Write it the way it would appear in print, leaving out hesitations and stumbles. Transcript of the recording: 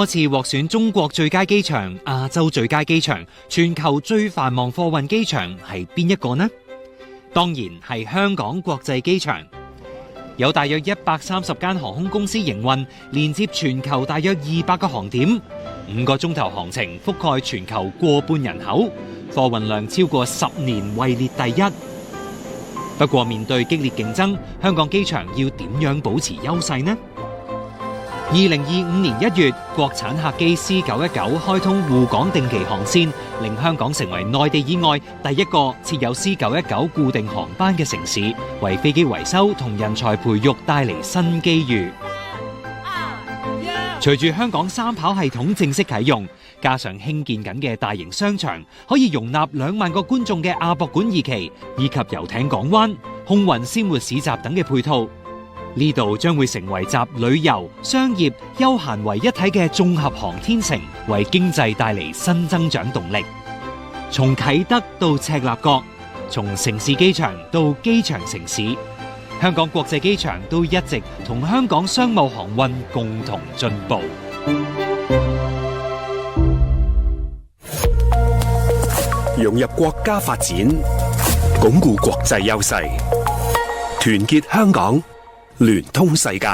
次獲選中國最佳機場、亞洲最佳機場、全球最繁忙貨運機場係邊一個呢？當然係香港國際機場。有大約130間航空公司營運，連接全球大約200個航點，5個鐘頭航程覆蓋全球過半人口，貨運量超過10年位列第一。不過面對激烈競爭，香港機場要點樣保持優勢呢？2025年1月，國產客機 C919 開通滬港定期航線，令香港成為內地以外第一個設有 C919 固定航班嘅城市，為飛機維修同人才培育帶嚟新機遇。隨住香港三跑系統正式啟用，加上興建緊嘅大型商場，可以容納2萬個觀眾嘅亞博館2期，以及遊艇港灣、空運鮮活市集等嘅配套，呢度將會成為集旅遊、商業、休閒為一體嘅綜合航天城，為經濟帶嚟新增長動力。從啟德到赤鱲角，從城市機場到機場城市，香港國際機場都一直同香港商務航運共同進步。融入國家發展，鞏固國際優勢，團結香港，聯通世界。